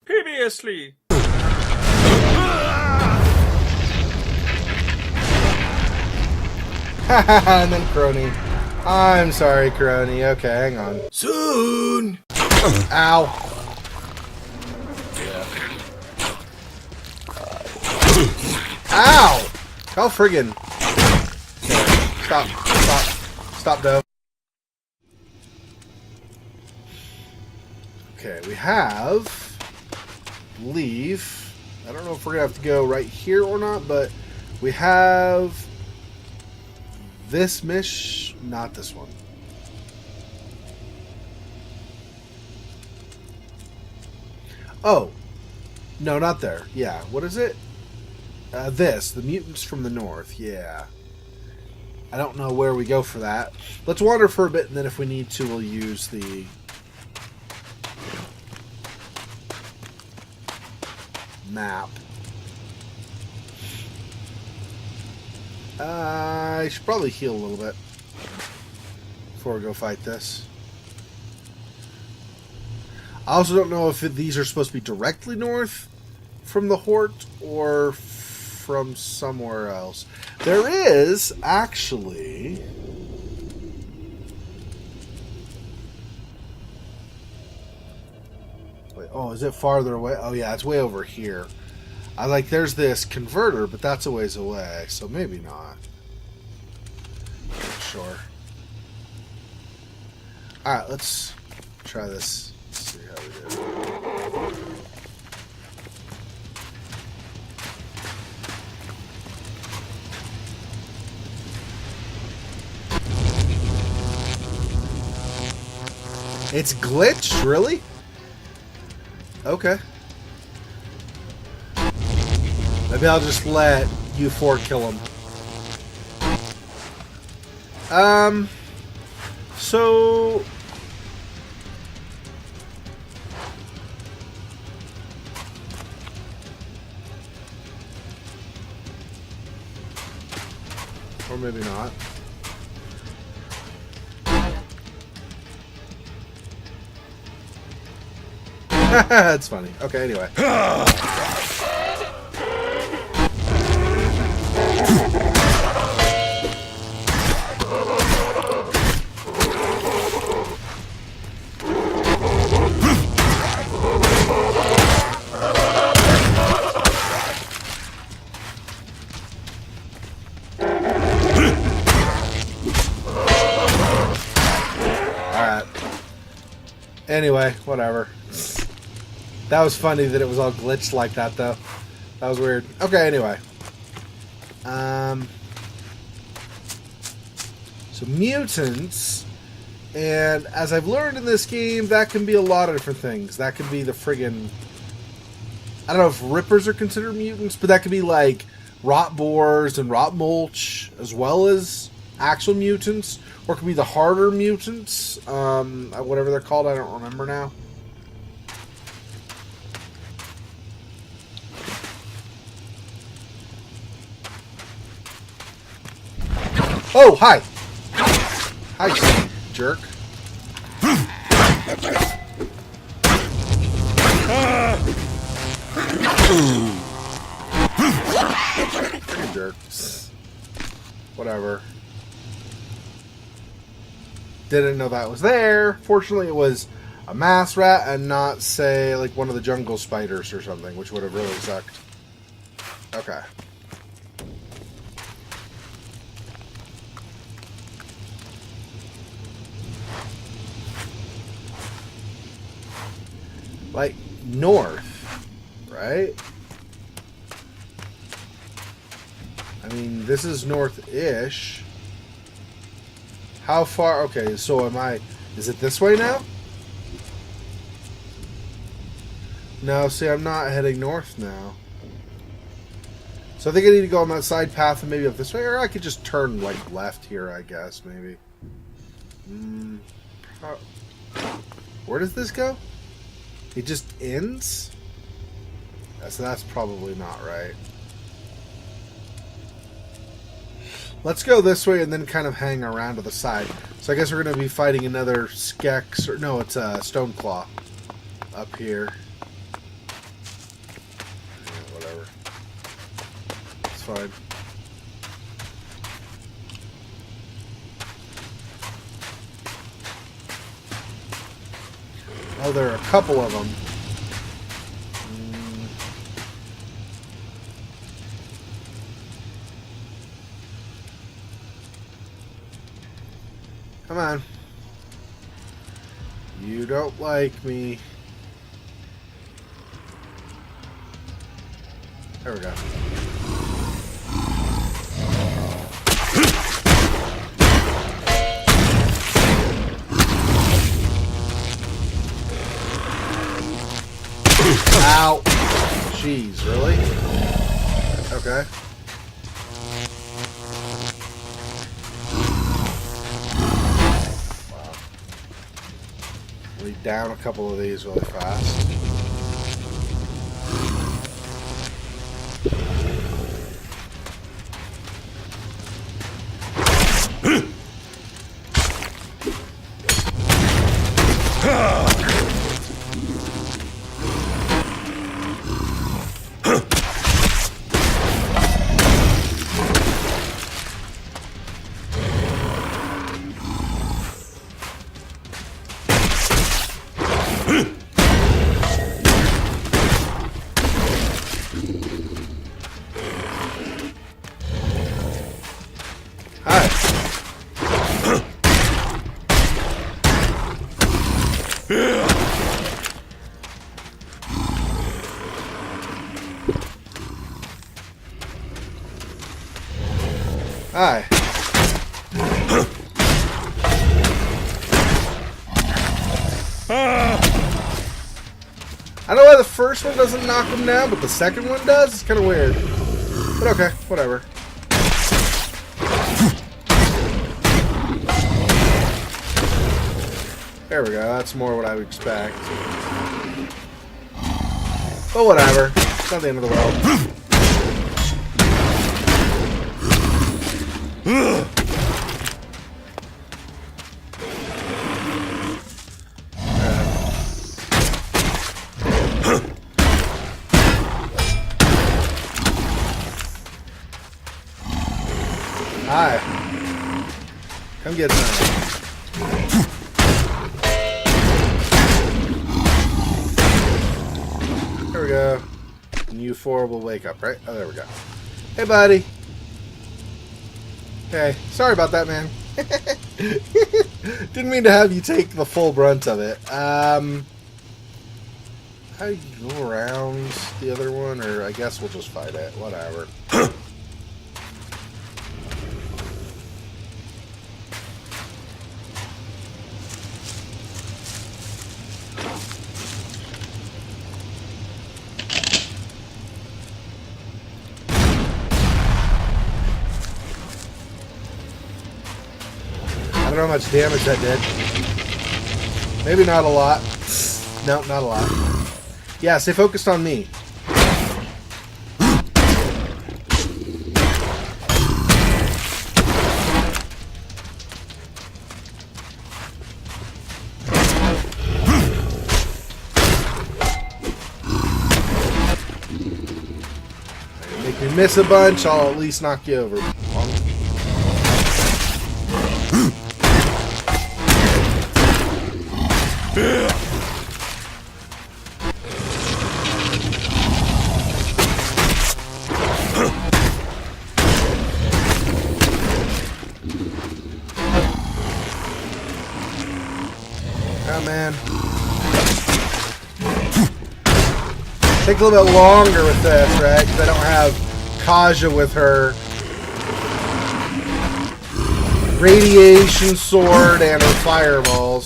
Previously. And then C.R.O.N.Y. I'm sorry, C.R.O.N.Y. Okay, hang on. Soon. Ow. Ow! Oh, friggin'. Stop, Dove. Okay, we have... leave. I don't know if we're gonna have to go right here or not, but we have... this not this one. Oh. No, not there. Yeah, what is it? The mutants from the north. Yeah. I don't know where we go for that. Let's wander for a bit, and then if we need to, we'll use the... map. I should probably heal a little bit before we go fight this. I also don't know if these are supposed to be directly north from the Hort or from somewhere else. There is actually... wait, oh, is it farther away? Oh yeah, it's way over here. There's this converter, but that's a ways away, so maybe not. Not sure. Alright, let's try this. Let's see how we do. It's glitched? Really? Okay. Maybe I'll just let you four kill him. So... or maybe not. That's funny. Okay, anyway. Alright. Anyway, whatever. That was funny that it was all glitched like that, though. That was weird. Okay, anyway. So, mutants. And as I've learned in this game, that can be a lot of different things. That could be the friggin... I don't know if rippers are considered mutants, but that could be like rot boars and rot mulch, as well as actual mutants. Or it could be the harder mutants. Whatever they're called, I don't remember now. Oh, hi! Hi, jerk. Freaking jerks. Whatever. Didn't know that was there. Fortunately, it was a mass rat and not, say, like one of the jungle spiders or something, which would have really sucked. Okay. Like, north, right? I mean, this is north-ish. How far? Okay, so is it this way now? No, see, I'm not heading north now. So I think I need to go on that side path and maybe up this way, or I could just turn, like, left here, I guess, maybe. Where does this go? It just ends? So that's probably not right. Let's go this way and then kind of hang around to the side. So I guess we're going to be fighting another Xexor. No, it's a Stoneclaw up here. fine. Oh, there are a couple of them. Come on. You don't like me. There we go. Ow! Jeez, really? Okay. Wow. Lead down a couple of these really fast. Hi. I don't know why the first one doesn't knock him down, but the second one does. It's kind of weird. But okay, whatever. There we go. That's more what I would expect. But whatever. It's not the end of the world. Hi. Come get some. There we go. And you four will wake up, right? Oh, there we go. Hey, buddy. Okay. Sorry about that, man. Didn't mean to have you take the full brunt of it. How do you go around the other one? Or I guess we'll just fight it. Whatever. I don't know how much damage that did. Maybe not a lot. No, not a lot. Yeah, stay focused on me. Make me miss a bunch, I'll at least knock you over. Oh man. Take a little bit longer with this, right? Because I don't have Kaja with her radiation sword and her fireballs.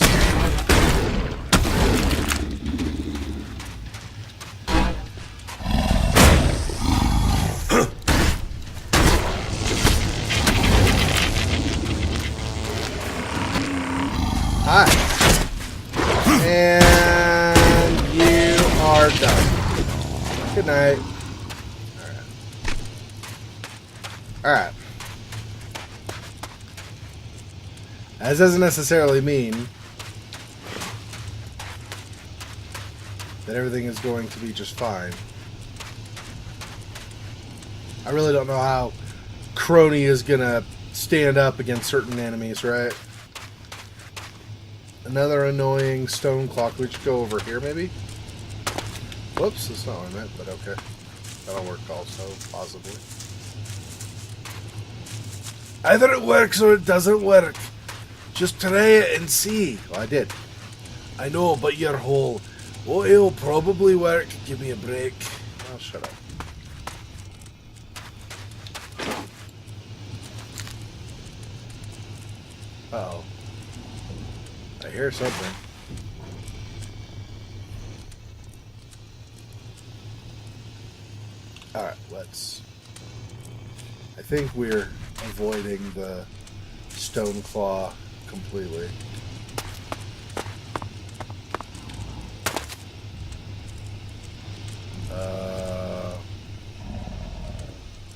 Hi. And you are done. Good night. Alright. That doesn't necessarily mean that everything is going to be just fine. I really don't know how C.R.O.N.Y is gonna stand up against certain enemies, right? Another annoying stone clock. We should go over here, maybe? Whoops, that's not what I meant, but okay. That'll work also, possibly. Either it works or it doesn't work. Just try it and see. Well, I did. I know, but you're whole. Oh, it'll probably work. Give me a break. Oh, shut up. Uh-oh. I hear something. Alright, let's... I think we're avoiding the stone claw completely.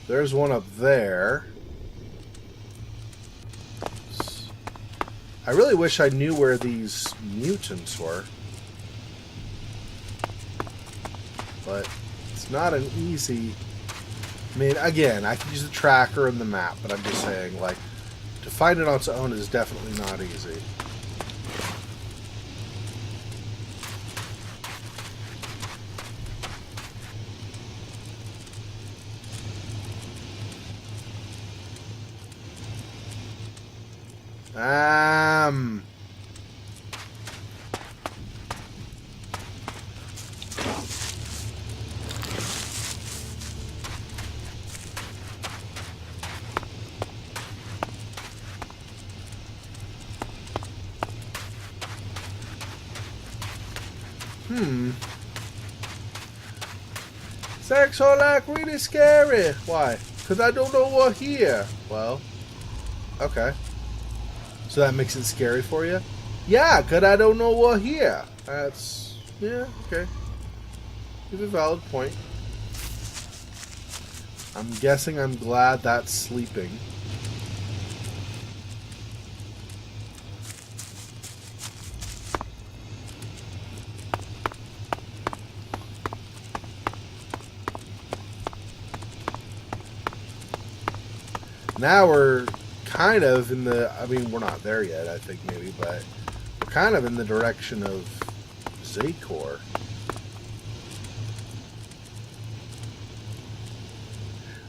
There's one up there. I really wish I knew where these mutants were. But it's not an easy... I mean, again, I can use the tracker and the map, but I'm just saying, like, to find it on its own is definitely not easy. Xexor like really scary. Why? Because I don't know what here. Well, okay. So that makes it scary for you? Yeah, because I don't know what here. That's... yeah, okay. It's a valid point. I'm guessing I'm glad that's sleeping. Now we're kind of in the... I mean, we're not there yet, I think, maybe, but we're kind of in the direction of Xexor.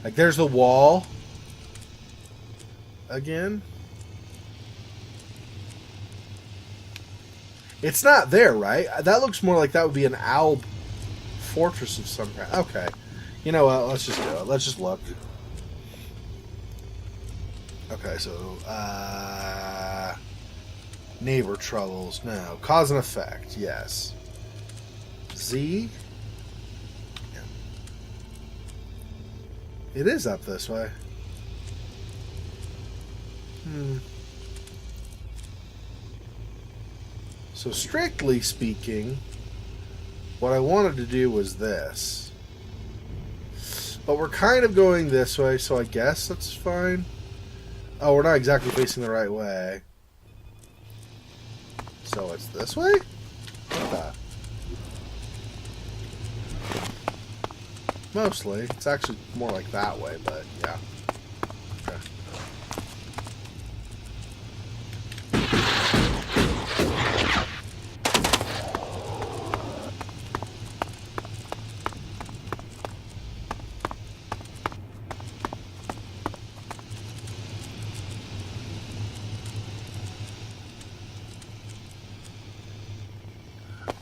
Like, there's the wall. Again. It's not there, right? That looks more like that would be an owl fortress of some kind. Okay. You know what? Let's just go. Let's just look. Okay, so, neighbor troubles, no. Cause and effect, yes. Z? Yeah. It is up this way. So, strictly speaking, what I wanted to do was this. But we're kind of going this way, so I guess that's fine. Oh, we're not exactly facing the right way. So it's this way? What the? Mostly. It's actually more like that way, but yeah. Okay.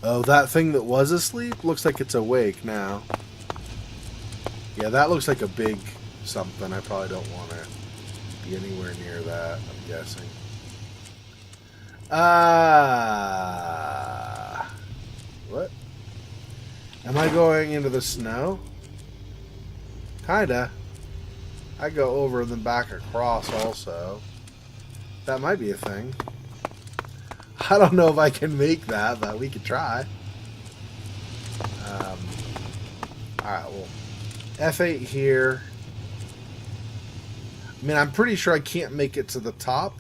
Oh, that thing that was asleep looks like it's awake now. Yeah, that looks like a big something. I probably don't want to be anywhere near that, I'm guessing. What? Am I going into the snow? Kinda. I go over and then back across also. That might be a thing. I don't know if I can make that, but we could try. Alright, well, F8 here. I mean, I'm pretty sure I can't make it to the top.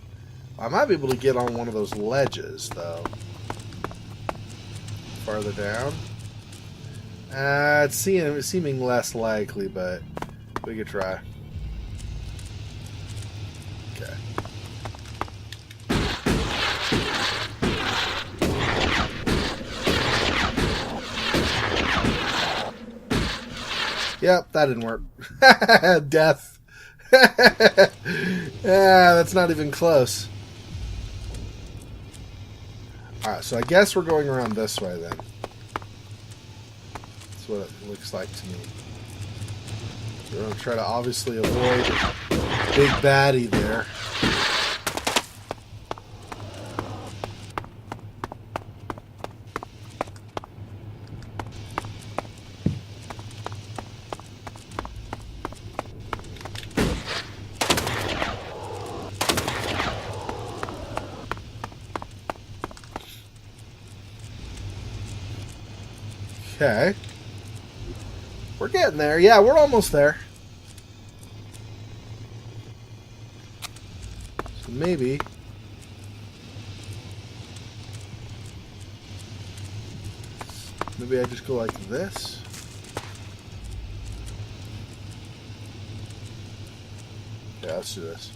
I might be able to get on one of those ledges, though. Farther down. It's seeming less likely, but We could try. Okay. Yep, that didn't work. Death. Yeah, that's not even close. Alright, so I guess we're going around this way then. That's what it looks like to me. We're going to try to obviously avoid big baddie there. Okay. We're getting there. Yeah, we're almost there. So maybe I just go like this. Yeah, let's do this.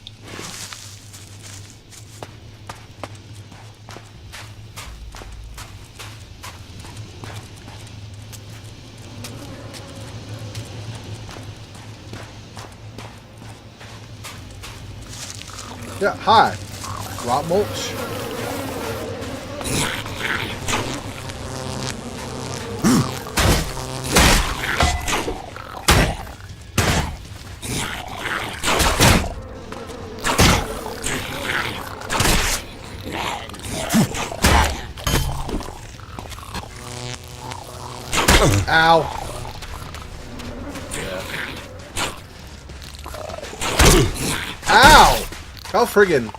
Yeah, hi. Rot mulch. Ow. Ow! How friggin'.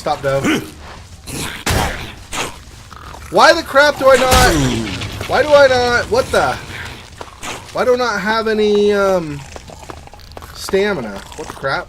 Stop, Dove. Why the crap do I not... Why do I not... What the... Why do I not have any, stamina? What the crap?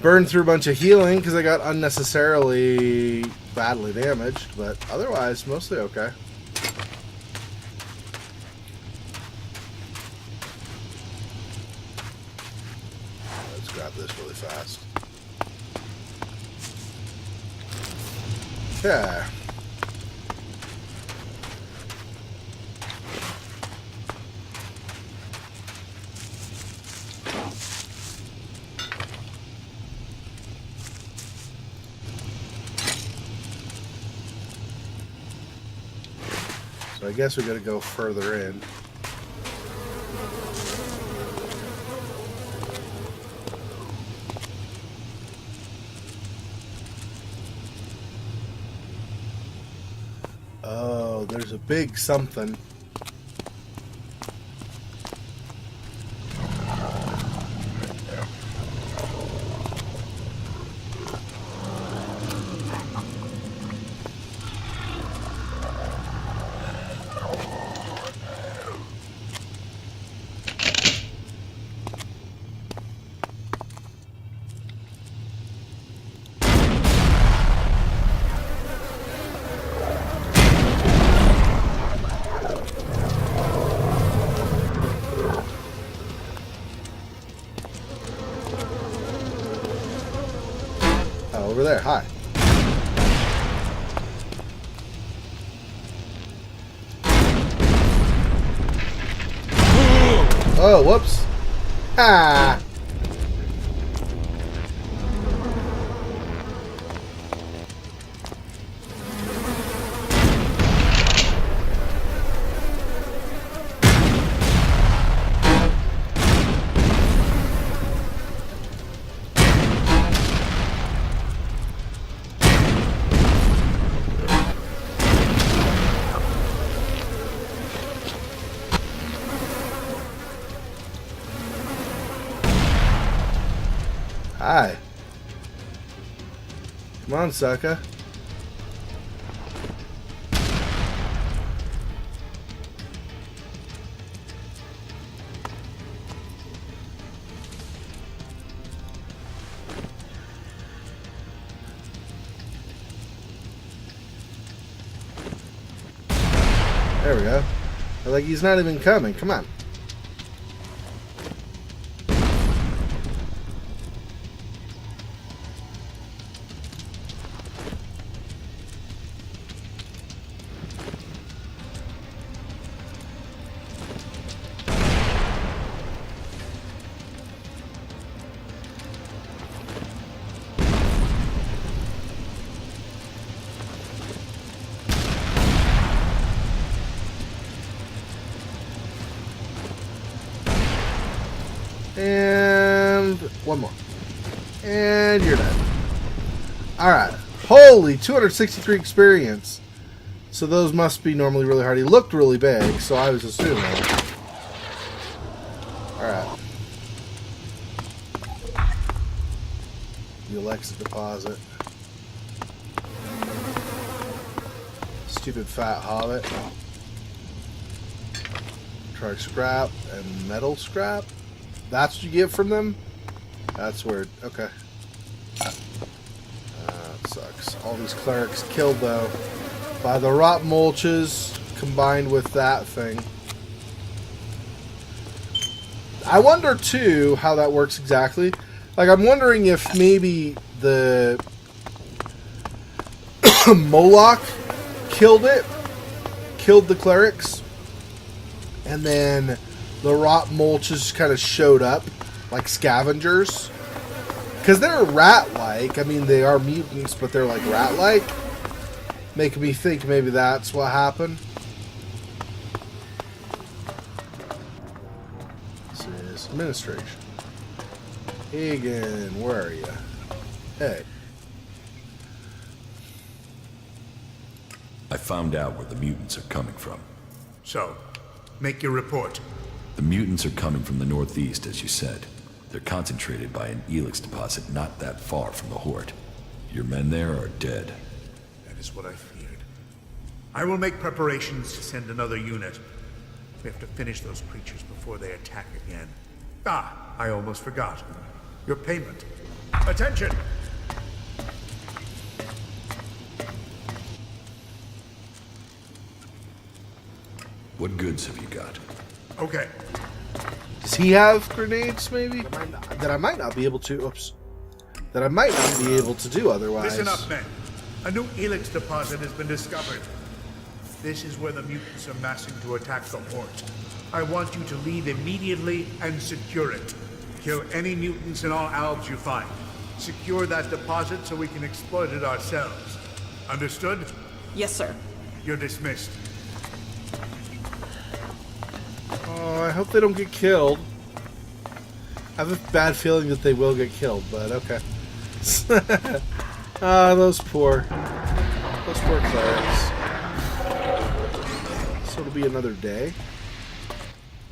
Burned through a bunch of healing because I got unnecessarily badly damaged, but otherwise, mostly okay. Let's grab this really fast. Okay. So I guess we got to go further in. Oh, there's a big something. Over there, hi. Oh, whoops. Ah. Hi. Come on, sucker. There we go. Like, he's not even coming. Come on. And one more. And you're done. Alright. Holy, 263 experience. So those must be normally really hard. He looked really big, so I was assuming. Alright. The ELEX deposit. Stupid fat hobbit. Try scrap and metal scrap. That's what you get from them? That's weird. Okay. That sucks. All these clerics killed, though, by the rot mulches combined with that thing. I wonder, too, how that works exactly. Like, I'm wondering if maybe the Moloch killed the clerics, and then the rot mulches kind of showed up like scavengers. Because they're rat-like. I mean, they are mutants, but they're like rat-like. Making me think maybe that's what happened. This is administration. Egan, where are you? Hey. I found out where the mutants are coming from. So, make your report. The mutants are coming from the northeast, as you said. They're concentrated by an ELEX deposit not that far from the Horde. Your men there are dead. That is what I feared. I will make preparations to send another unit. We have to finish those creatures before they attack again. Ah, I almost forgot. Your payment. Attention! What goods have you got? Okay. Does he have grenades, maybe? That I might not be able to. Oops. That I might not be able to do otherwise. Listen up, men. A new ELEX deposit has been discovered. This is where the mutants are massing to attack the Horde. I want you to leave immediately and secure it. Kill any mutants in all albs you find. Secure that deposit so we can exploit it ourselves. Understood? Yes, sir. You're dismissed. Oh, I hope they don't get killed. I have a bad feeling that they will get killed, but okay. Ah, those poor clerics. So it'll be another day.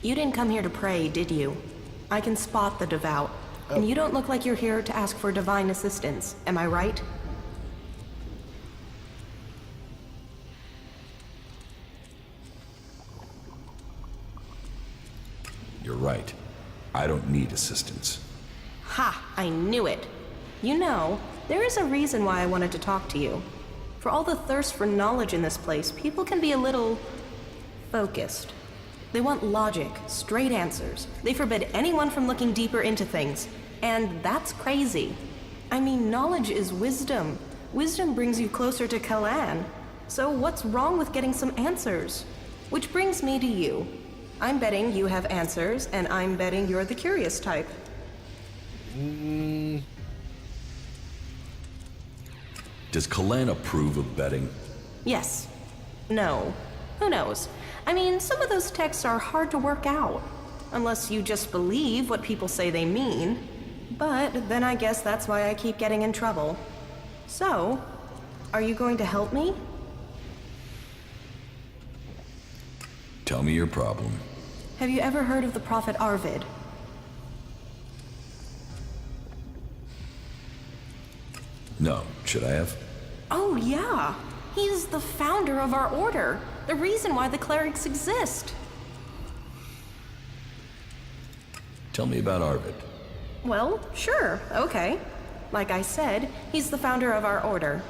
You didn't come here to pray, did you? I can spot the devout. Oh. And you don't look like you're here to ask for divine assistance. Am I right? You're right. I don't need assistance. Ha! I knew it. You know, there is a reason why I wanted to talk to you. For all the thirst for knowledge in this place, people can be a little focused. They want logic, straight answers. They forbid anyone from looking deeper into things. And that's crazy. I mean, knowledge is wisdom. Wisdom brings you closer to Kalan. So what's wrong with getting some answers? Which brings me to you. I'm betting you have answers, and I'm betting you're the curious type. Does Kalan approve of betting? Yes. No. Who knows? I mean, some of those texts are hard to work out. Unless you just believe what people say they mean. But then I guess that's why I keep getting in trouble. So, are you going to help me? Tell me your problem. Have you ever heard of the prophet Arvid? No, should I have? Oh, yeah. He's the founder of our order. The reason why the clerics exist. Tell me about Arvid. Well, sure, okay. Like I said, he's the founder of our order.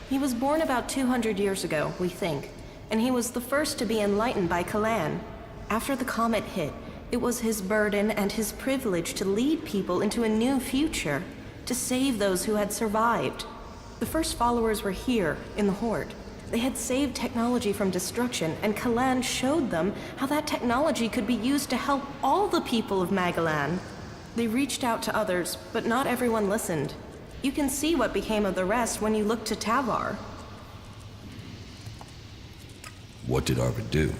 He was born about 200 years ago, we think, and he was the first to be enlightened by Kalan. After the comet hit, it was his burden and his privilege to lead people into a new future, to save those who had survived. The first followers were here, in the Horde. They had saved technology from destruction, and Kalan showed them how that technology could be used to help all the people of Magalan. They reached out to others, but not everyone listened. You can see what became of the rest when you look to Tavar. What did Arvid do?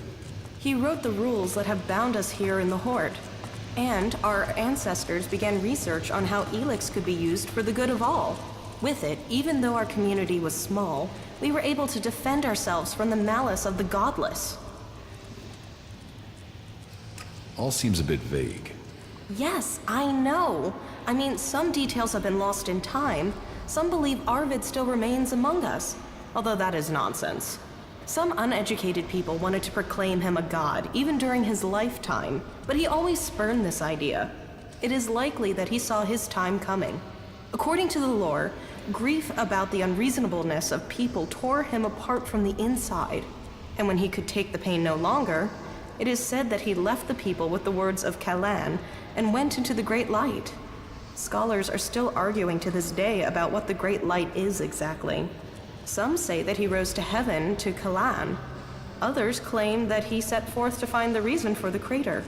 He wrote the rules that have bound us here in the Horde. And our ancestors began research on how ELEX could be used for the good of all. With it, even though our community was small, we were able to defend ourselves from the malice of the godless. All seems a bit vague. Yes, I know. I mean, some details have been lost in time. Some believe Arvid still remains among us, although that is nonsense. Some uneducated people wanted to proclaim him a god, even during his lifetime, but he always spurned this idea. It is likely that he saw his time coming. According to the lore, grief about the unreasonableness of people tore him apart from the inside, and when he could take the pain no longer, it is said that he left the people with the words of Kalan and went into the Great Light. Scholars are still arguing to this day about what the Great Light is exactly. Some say that he rose to heaven to Kalan. Others claim that he set forth to find the reason for the crater.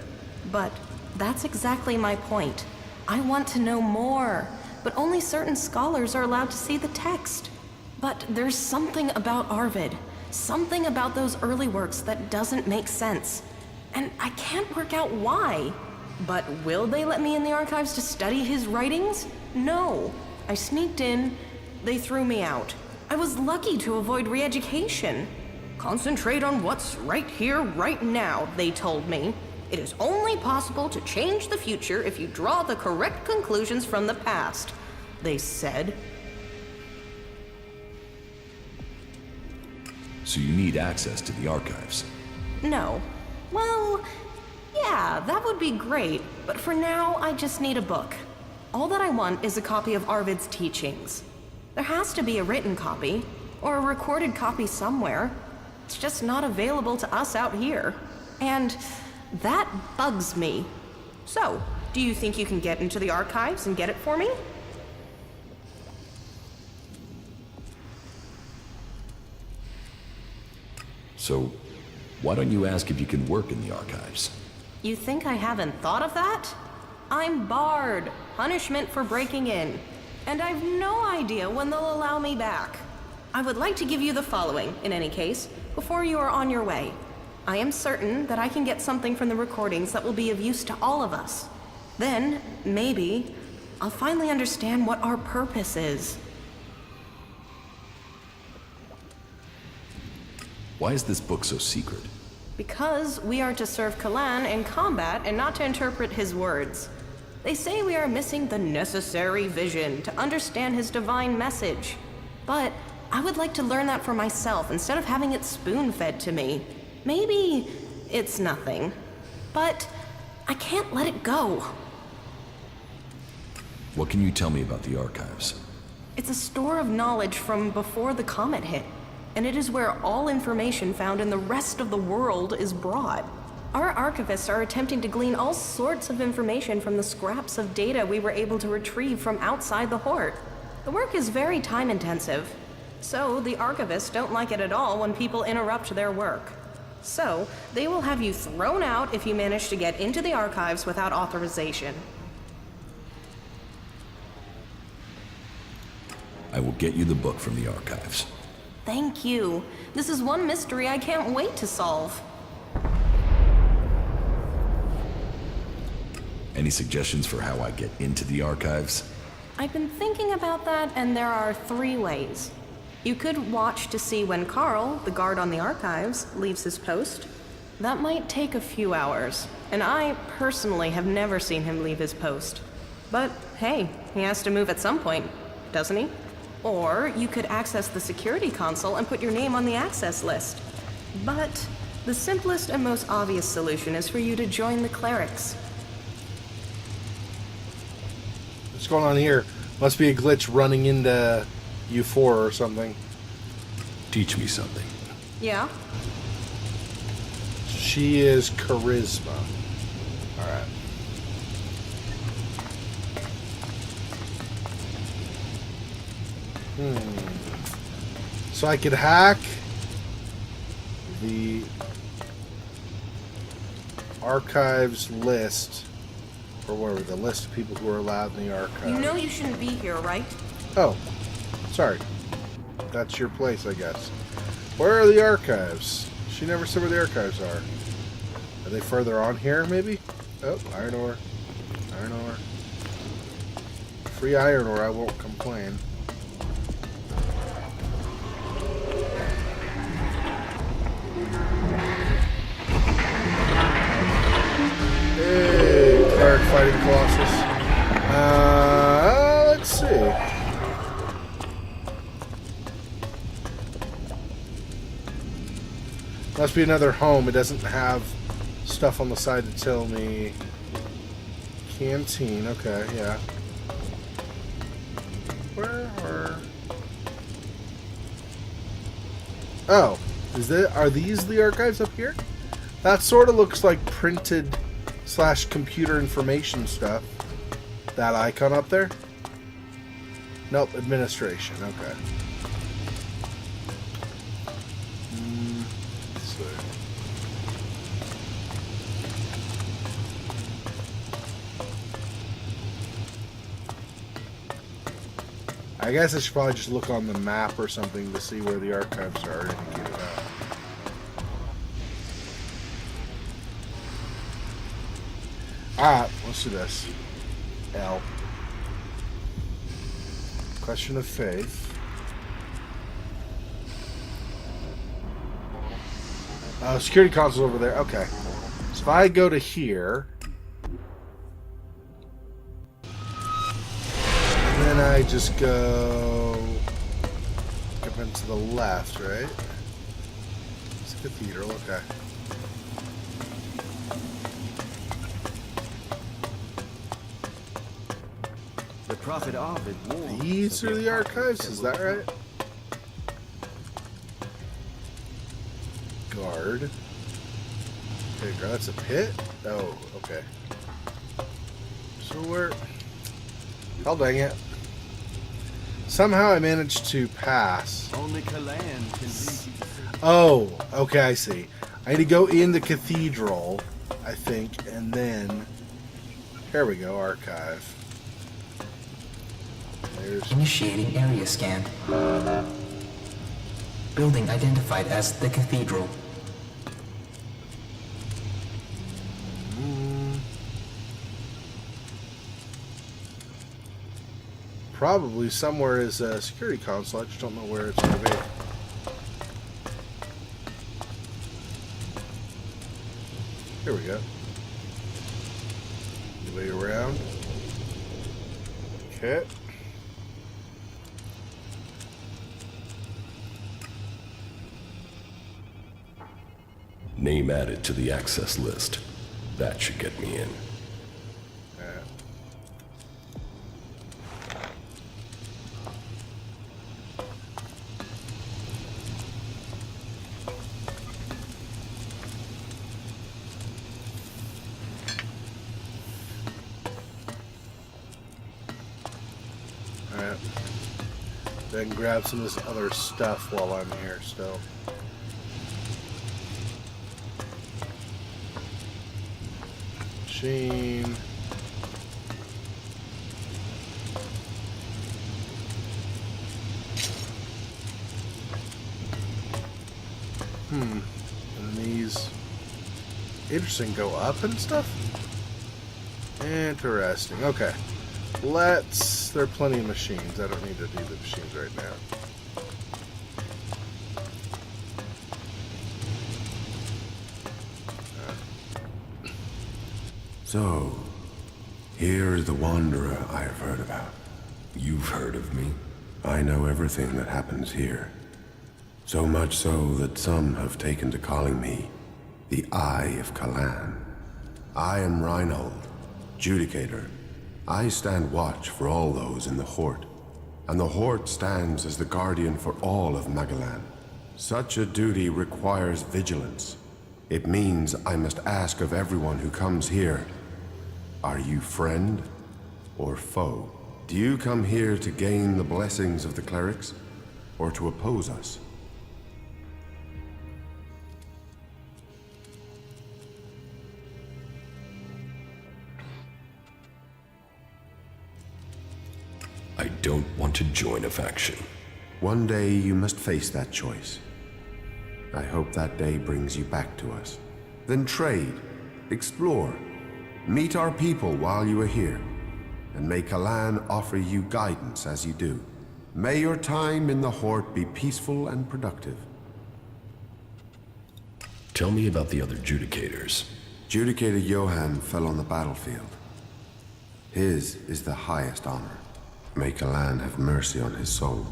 But that's exactly my point. I want to know more, but only certain scholars are allowed to see the text. But there's something about Arvid, something about those early works that doesn't make sense. And I can't work out why. But will they let me in the archives to study his writings? No. I sneaked in, they threw me out. I was lucky to avoid re-education. Concentrate on what's right here, right now, they told me. It is only possible to change the future if you draw the correct conclusions from the past, they said. So you need access to the archives? No. Well, yeah, that would be great, but for now, I just need a book. All that I want is a copy of Arvid's teachings. There has to be a written copy, or a recorded copy somewhere. It's just not available to us out here. And that bugs me. So, do you think you can get into the archives and get it for me? So, why don't you ask if you can work in the archives? You think I haven't thought of that? I'm barred. Punishment for breaking in. And I've no idea when they'll allow me back. I would like to give you the following, in any case, before you are on your way. I am certain that I can get something from the recordings that will be of use to all of us. Then, maybe, I'll finally understand what our purpose is. Why is this book so secret? Because we are to serve Kalan in combat and not to interpret his words. They say we are missing the necessary vision to understand his divine message. But I would like to learn that for myself instead of having it spoon-fed to me. Maybe it's nothing, but I can't let it go. What can you tell me about the archives? It's a store of knowledge from before the comet hit, and it is where all information found in the rest of the world is brought. Our archivists are attempting to glean all sorts of information from the scraps of data we were able to retrieve from outside the Horde. The work is very time-intensive, so the archivists don't like it at all when people interrupt their work. So, they will have you thrown out if you manage to get into the archives without authorization. I will get you the book from the archives. Thank you. This is one mystery I can't wait to solve. Any suggestions for how I get into the archives? I've been thinking about that, and there are 3 ways. You could watch to see when Carl, the guard on the archives, leaves his post. That might take a few hours, and I personally have never seen him leave his post. But hey, he has to move at some point, doesn't he? Or you could access the security console and put your name on the access list. But the simplest and most obvious solution is for you to join the clerics. What's going on here? Must be a glitch running into U4 or something. Teach me something. Yeah? She is charisma. Alright. So I could hack the archives list, or whatever, the list of people who are allowed in the archive. You know you shouldn't be here, right? Oh, sorry. That's your place, I guess. Where are the archives? She never said where the archives are. Are they further on here, maybe? Oh, iron ore. Iron ore. Free iron ore, I won't complain. Hey, cleric fighting Colossus. Let's see. Must be another home. It doesn't have stuff on the side to tell me. Canteen. Okay, yeah. Where are... Oh, are these the archives up here? That sort of looks like printed / computer information stuff. That icon up there? Nope, administration. Okay. Let's see. I guess I should probably just look on the map or something to see where the archives are indicated out. Alright, let's do this. L. Question of faith. Security console over there. Okay. So if I go to here, and then I just go up into the left, right? It's a cathedral. Okay. The prophet Ovid warned These of are the archives, apocalypse is that that will right? Guard. Okay, that's a pit? Oh, okay. So where... Oh, dang it. Somehow I managed to pass. Only Kalan can lead you to safety. Oh, okay, I see. I need to go in the cathedral, I think, and then... Here we go, archive. There's... Initiating area scan. Building identified as the cathedral. Probably somewhere is a security console. I just don't know where it's going to be. Here we go. Any way around? Okay. Name added to the access list. That should get me in. Alright. Then grab some of this other stuff while I'm here still. Machine. And these... Interesting, go up and stuff? Interesting, okay. Let's... There are plenty of machines. I don't need to do the machines right now. So, here is the wanderer I have heard about. You've heard of me? I know everything that happens here. So much so that some have taken to calling me the Eye of Kalan. I am Reinhold, Judicator. I stand watch for all those in the Hort, and the Hort stands as the guardian for all of Magalan. Such a duty requires vigilance. It means I must ask of everyone who comes here, are you friend or foe? Do you come here to gain the blessings of the clerics, or to oppose us? I don't want to join a faction. One day you must face that choice. I hope that day brings you back to us. Then trade, explore, meet our people while you are here, and may Kalan offer you guidance as you do. May your time in the Hort be peaceful and productive. Tell me about the other Judicators. Judicator Johann fell on the battlefield. His is the highest honor. May Kalan have mercy on his soul.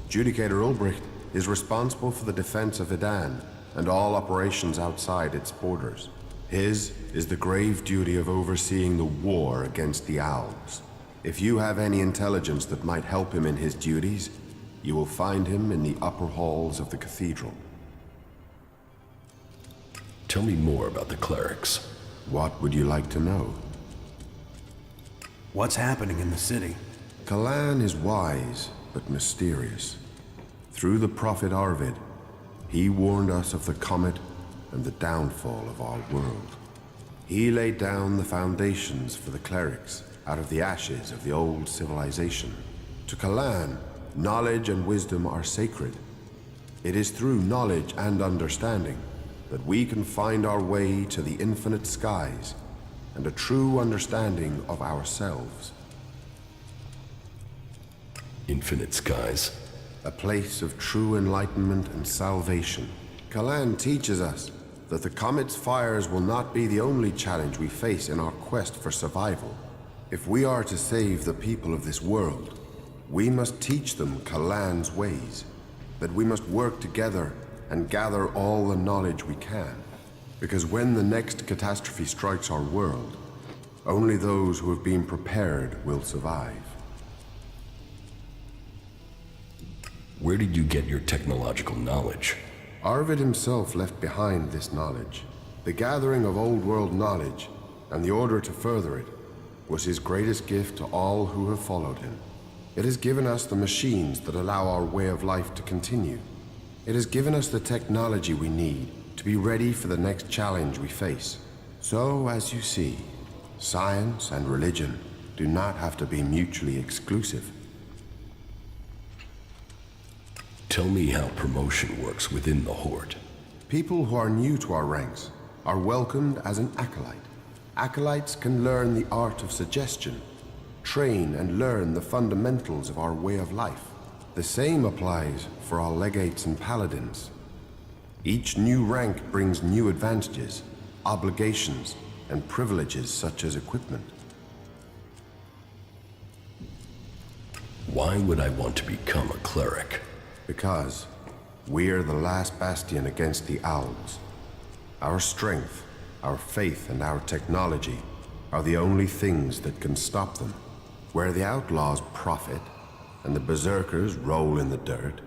Judicator Ulbricht is responsible for the defense of Idan and all operations outside its borders. His is the grave duty of overseeing the war against the Owls. If you have any intelligence that might help him in his duties, you will find him in the upper halls of the cathedral. Tell me more about the clerics. What would you like to know? What's happening in the city? Kalan is wise, but mysterious. Through the prophet Arvid, he warned us of the comet and the downfall of our world. He laid down the foundations for the clerics out of the ashes of the old civilization. To Kalan, knowledge and wisdom are sacred. It is through knowledge and understanding that we can find our way to the infinite skies and a true understanding of ourselves. Infinite skies? A place of true enlightenment and salvation. Kalan teaches us that the comet's fires will not be the only challenge we face in our quest for survival. If we are to save the people of this world, we must teach them Kalan's ways, that we must work together and gather all the knowledge we can. Because when the next catastrophe strikes our world, only those who have been prepared will survive. Where did you get your technological knowledge? Arvid himself left behind this knowledge. The gathering of old world knowledge, and the order to further it, was his greatest gift to all who have followed him. It has given us the machines that allow our way of life to continue. It has given us the technology we need to be ready for the next challenge we face. So, as you see, science and religion do not have to be mutually exclusive. Tell me how promotion works within the Horde. People who are new to our ranks are welcomed as an acolyte. Acolytes can learn the art of suggestion, train and learn the fundamentals of our way of life. The same applies for our legates and paladins. Each new rank brings new advantages, obligations, and privileges such as equipment. Why would I want to become a cleric? Because we're the last bastion against the Owls. Our strength, our faith, and our technology are the only things that can stop them. Where the outlaws profit and the berserkers roll in the dirt,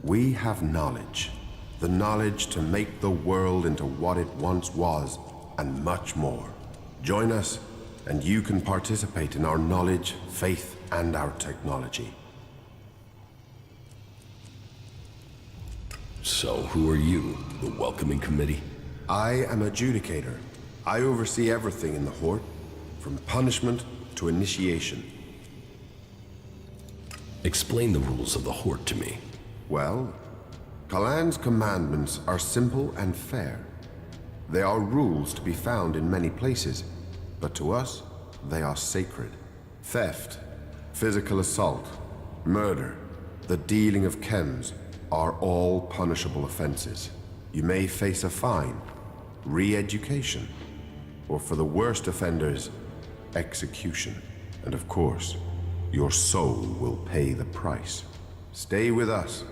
we have knowledge. The knowledge to make the world into what it once was, and much more. Join us, and you can participate in our knowledge, faith, and our technology. So, who are you? The welcoming committee? I am a Judicator. I oversee everything in the Horde, from punishment to initiation. Explain the rules of the Horde to me. Well, Kalan's commandments are simple and fair. They are rules to be found in many places, but to us, they are sacred. Theft, physical assault, murder, the dealing of chems are all punishable offenses. You may face a fine, re-education, or for the worst offenders, execution. And of course, your soul will pay the price. Stay with us,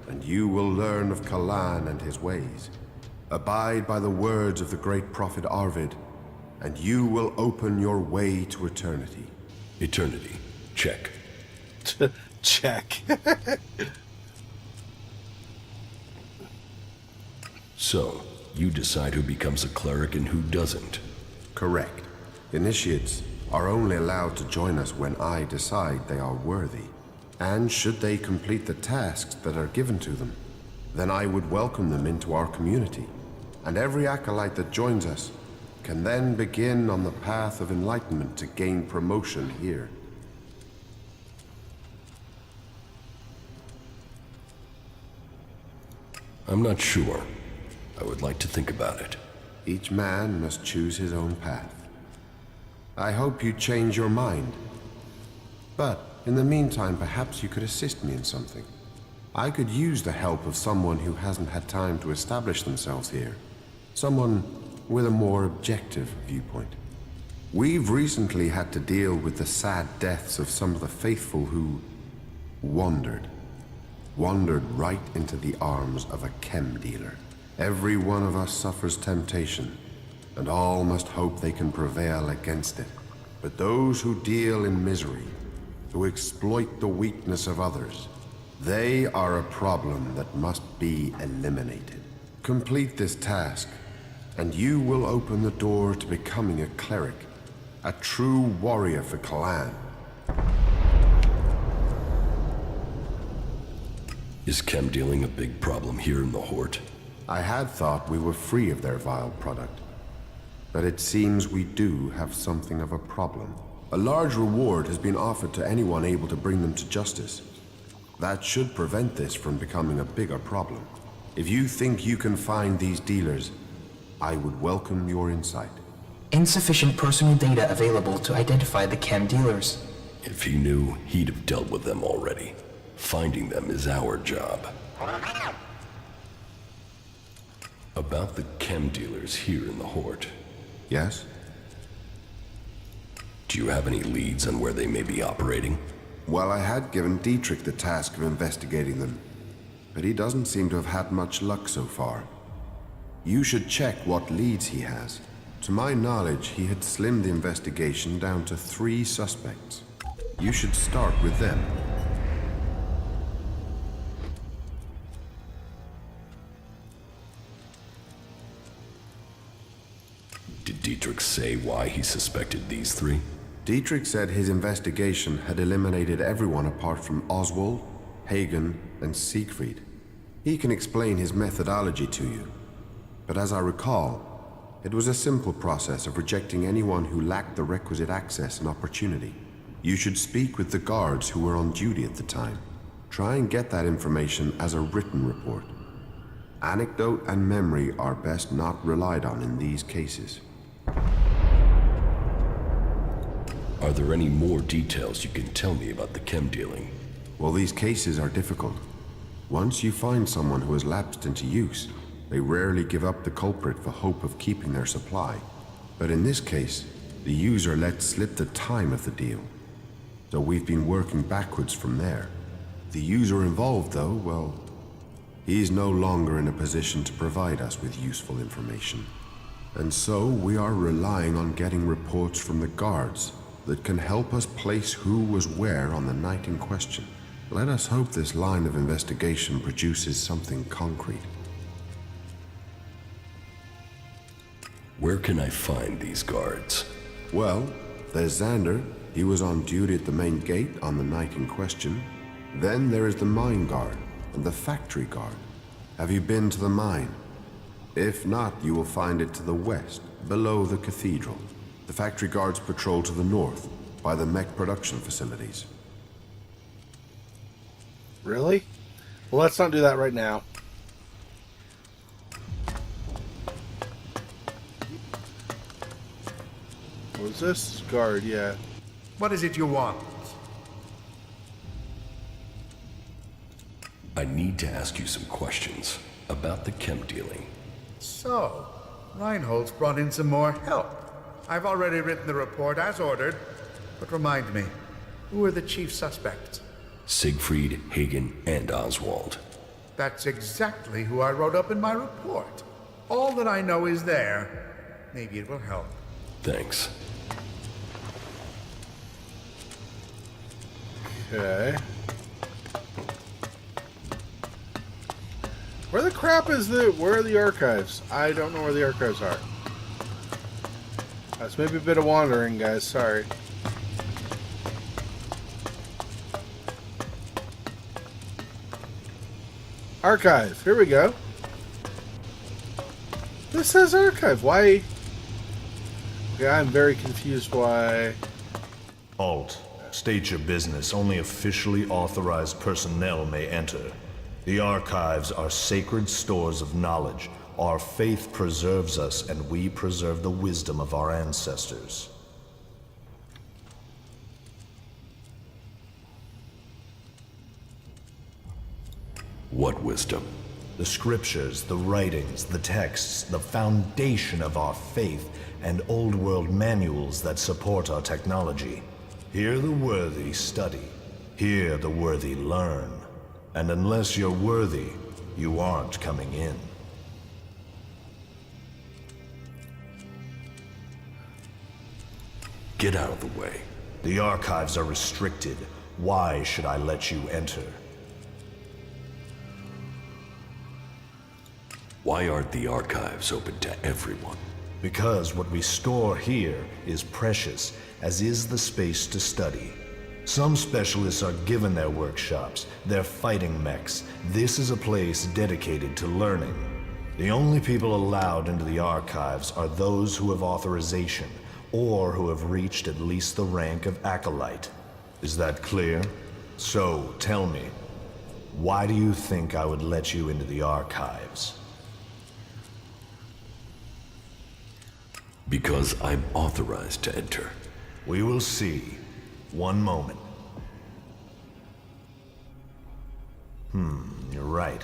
and you will learn of Kalan and his ways. Abide by the words of the great prophet Arvid, and you will open your way to eternity. Eternity. Check. Check. So, you decide who becomes a cleric and who doesn't. Correct. Initiates are only allowed to join us when I decide they are worthy. And should they complete the tasks that are given to them, then I would welcome them into our community. And every acolyte that joins us can then begin on the path of enlightenment to gain promotion here. I'm not sure. I would like to think about it. Each man must choose his own path. I hope you change your mind. But in the meantime, perhaps you could assist me in something. I could use the help of someone who hasn't had time to establish themselves here. Someone with a more objective viewpoint. We've recently had to deal with the sad deaths of some of the faithful who wandered right into the arms of a chem dealer. Every one of us suffers temptation, and all must hope they can prevail against it. But those who deal in misery, who exploit the weakness of others, they are a problem that must be eliminated. Complete this task, and you will open the door to becoming a cleric, a true warrior for Kalan. Is chem dealing a big problem here in the Hort? I had thought we were free of their vile product, but it seems we do have something of a problem. A large reward has been offered to anyone able to bring them to justice. That should prevent this from becoming a bigger problem. If you think you can find these dealers, I would welcome your insight. Insufficient personal data available to identify the chem dealers. If he knew, he'd have dealt with them already. Finding them is our job. About the chem dealers here in the Hort. Yes? Do you have any leads on where they may be operating? Well, I had given Dietrich the task of investigating them, but he doesn't seem to have had much luck so far. You should check what leads he has. To my knowledge, he had slimmed the investigation down to 3 suspects. You should start with them. Did Dietrich say why he suspected these 3? Dietrich said his investigation had eliminated everyone apart from Oswald, Hagen, and Siegfried. He can explain his methodology to you. But as I recall, it was a simple process of rejecting anyone who lacked the requisite access and opportunity. You should speak with the guards who were on duty at the time. Try and get that information as a written report. Anecdote and memory are best not relied on in these cases. Are there any more details you can tell me about the chem dealing? Well, these cases are difficult. Once you find someone who has lapsed into use, they rarely give up the culprit for hope of keeping their supply. But in this case, the user let slip the time of the deal. So we've been working backwards from there. The user involved, though, well, he's no longer in a position to provide us with useful information. And so we are relying on getting reports from the guards that can help us place who was where on the night in question. Let us hope this line of investigation produces something concrete. Where can I find these guards? Well, there's Xander. He was on duty at the main gate on the night in question. Then there is the mine guard and the factory guard. Have you been to the mine? If not, you will find it to the west, below the cathedral. The factory guards patrol to the north, by the mech production facilities. Really? Well, let's not do that right now. What is this? Guard, yeah. What is it you want? I need to ask you some questions about the chem dealing. So, Reinhold's brought in some more help. I've already written the report as ordered, but remind me, who are the chief suspects? Siegfried, Hagen, and Oswald. That's exactly who I wrote up in my report. All that I know is there. Maybe it will help. Thanks. Okay. Where the crap is where are the archives? I don't know where the archives are. That's maybe a bit of wandering, guys. Sorry. Archive. Here we go. This says archive. Why? Okay, I'm very confused why. Halt. State your business. Only officially authorized personnel may enter. The archives are sacred stores of knowledge. Our faith preserves us, and we preserve the wisdom of our ancestors. What wisdom? The scriptures, the writings, the texts, the foundation of our faith, and old world manuals that support our technology. Here the worthy study. Here the worthy learn. And unless you're worthy, you aren't coming in. Get out of the way. The archives are restricted. Why should I let you enter? Why aren't the archives open to everyone? Because what we store here is precious, as is the space to study. Some specialists are given their workshops, their fighting mechs. This is a place dedicated to learning. The only people allowed into the archives are those who have authorization, or who have reached at least the rank of acolyte. Is that clear? So, tell me, why do you think I would let you into the archives? Because I'm authorized to enter. We will see. One moment. You're right.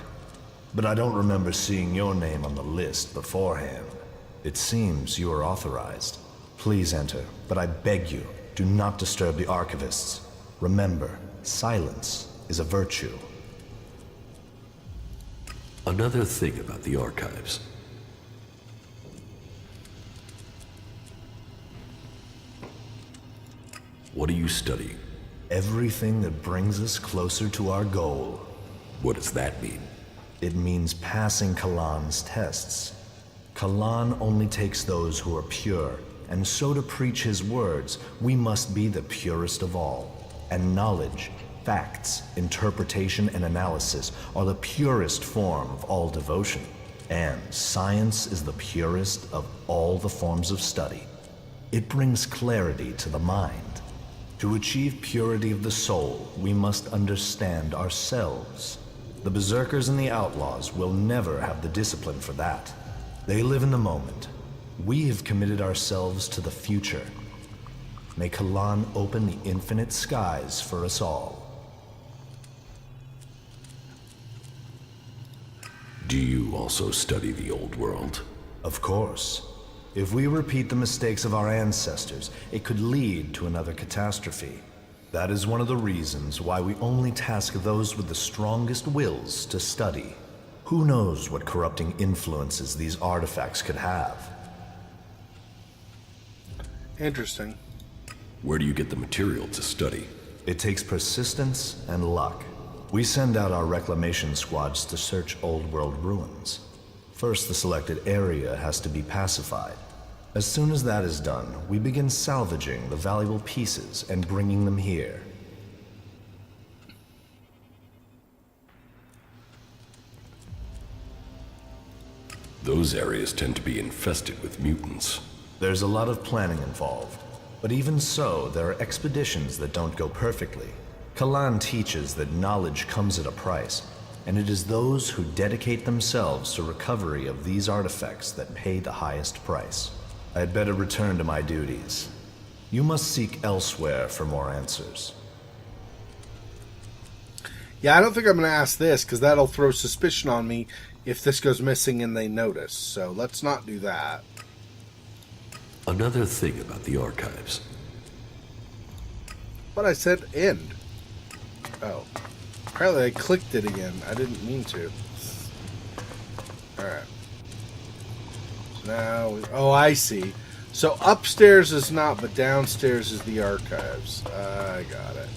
But I don't remember seeing your name on the list beforehand. It seems you are authorized. Please enter, but I beg you, do not disturb the archivists. Remember, silence is a virtue. Another thing about the archives. What are you studying? Everything that brings us closer to our goal. What does that mean? It means passing Kalan's tests. Kalan only takes those who are pure, and so to preach his words, we must be the purest of all. And knowledge, facts, interpretation, and analysis are the purest form of all devotion. And science is the purest of all the forms of study. It brings clarity to the mind. To achieve purity of the soul, we must understand ourselves. The berserkers and the outlaws will never have the discipline for that. They live in the moment. We have committed ourselves to the future. May Kalan open the infinite skies for us all. Do you also study the old world? Of course. If we repeat the mistakes of our ancestors, it could lead to another catastrophe. That is one of the reasons why we only task those with the strongest wills to study. Who knows what corrupting influences these artifacts could have? Interesting. Where do you get the material to study? It takes persistence and luck. We send out our reclamation squads to search old world ruins. First, the selected area has to be pacified. As soon as that is done, we begin salvaging the valuable pieces and bringing them here. Those areas tend to be infested with mutants. There's a lot of planning involved. But even so, there are expeditions that don't go perfectly. Kalan teaches that knowledge comes at a price, and it is those who dedicate themselves to recovery of these artifacts that pay the highest price. I had better return to my duties. You must seek elsewhere for more answers. Yeah, I don't think I'm going to ask this, because that'll throw suspicion on me if this goes missing and they notice. So let's not do that. Another thing about the archives. But I said end. Oh. Apparently I clicked it again. I didn't mean to. Alright. So now... Oh, I see. So upstairs is not, but downstairs is the archives. I got it.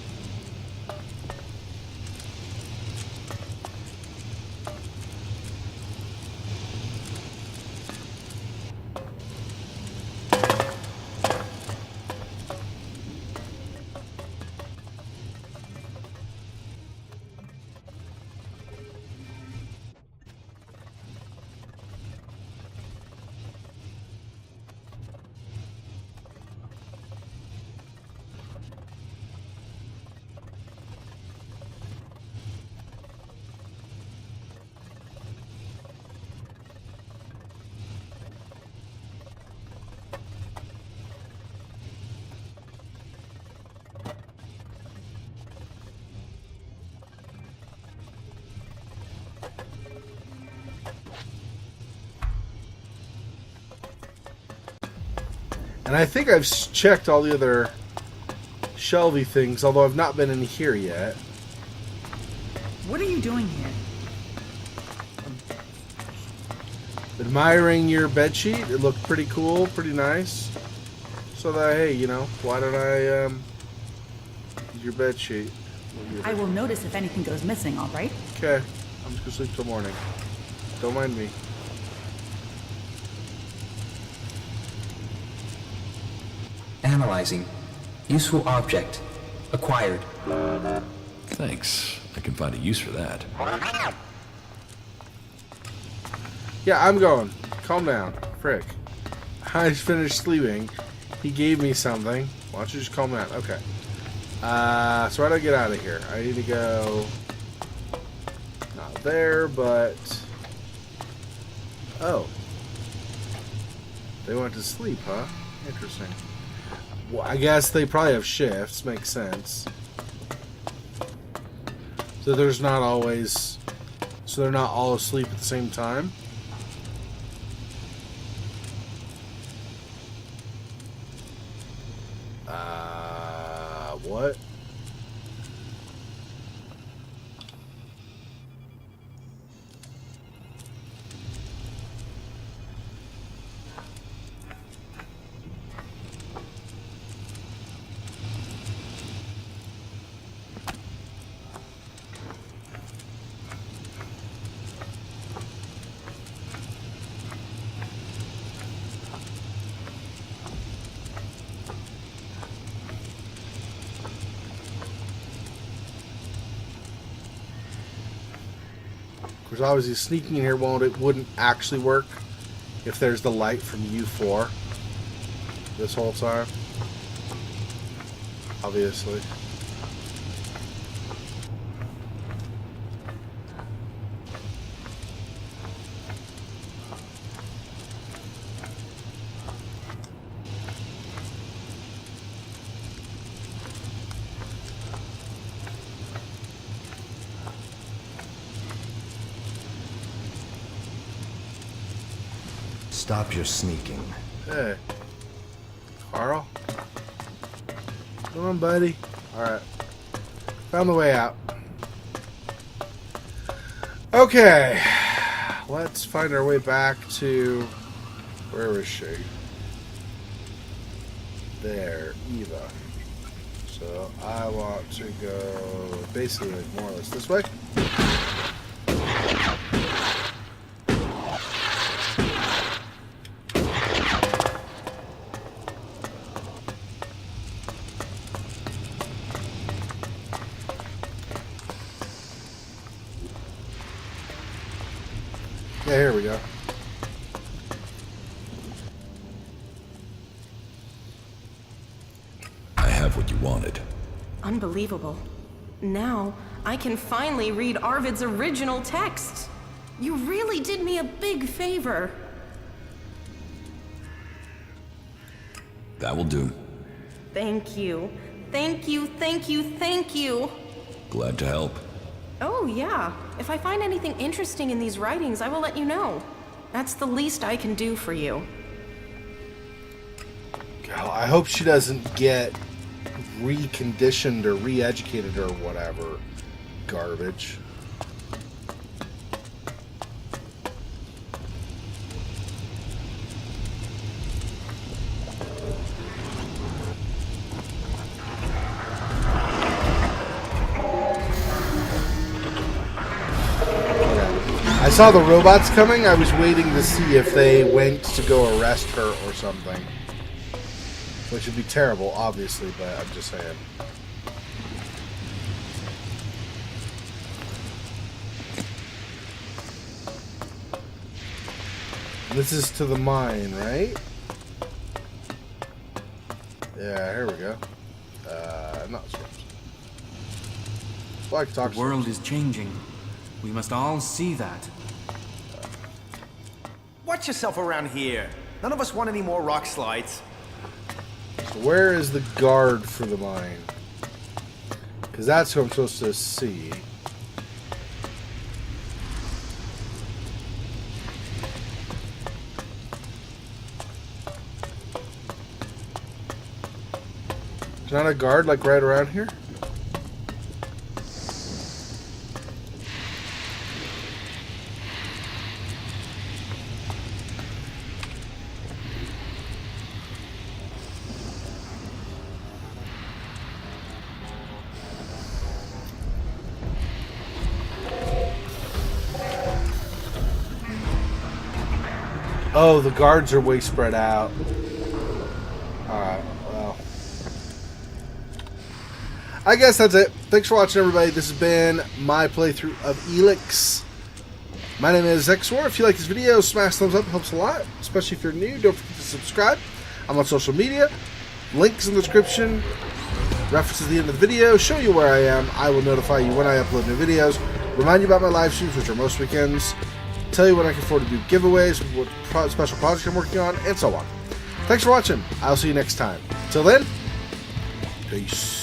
And I think I've checked all the other shelvy things, although I've not been in here yet. What are you doing here? Admiring your bedsheet. It looked pretty cool, pretty nice. So that, hey, you know, why don't I use your bedsheet? I will notice if anything goes missing, all right? Okay. I'm just going to sleep till morning. Don't mind me. Analyzing. Useful object. Acquired. Thanks. I can find a use for that. Yeah, I'm going. Calm down. Frick. I just finished sleeping. He gave me something. Why don't you just calm down? Okay. So how do I get out of here? I need to go... Not there, but... Oh. They went to sleep, huh? Interesting. Well, I guess they probably have shifts. Makes sense. So there's not always... So they're not all asleep at the same time? What? Because obviously sneaking in here wouldn't actually work if there's the light from U4 this whole time. Obviously. Stop your sneaking. Hey. Carl? Come on, buddy. Alright. Found the way out. Okay. Let's find our way back to... Where was she? There. Eva. So I want to go basically like more or less this way. Yeah, here we go. I have what you wanted. Unbelievable. Now, I can finally read Arvid's original text. You really did me a big favor. That will do. Thank you. Thank you, thank you, thank you. Glad to help. Oh, yeah. If I find anything interesting in these writings, I will let you know. That's the least I can do for you. God, I hope she doesn't get reconditioned or re-educated or whatever garbage. I saw the robots coming. I was waiting to see if they went to go arrest her or something. Which would be terrible, obviously, but I'm just saying. This is to the mine, right? Yeah, here we go. Not swords. Well, I can talk The world is changing. We must all see that. Watch yourself around here. None of us want any more rock slides. So where is the guard for the mine? Because that's who I'm supposed to see. Is not a guard like right around here? Oh, the guards are way spread out. Alright, well. I guess that's it. Thanks for watching, everybody. This has been my playthrough of ELEX. My name is Xexor. If you like this video, smash thumbs up. It helps a lot. Especially if you're new. Don't forget to subscribe. I'm on social media. Links in the description. References at the end of the video. Show you where I am. I will notify you when I upload new videos. Remind you about my live streams, which are most weekends. Tell you when I can afford to do giveaways, what special projects I'm working on, and so on. Thanks for watching. I'll see you next time. Till then, peace.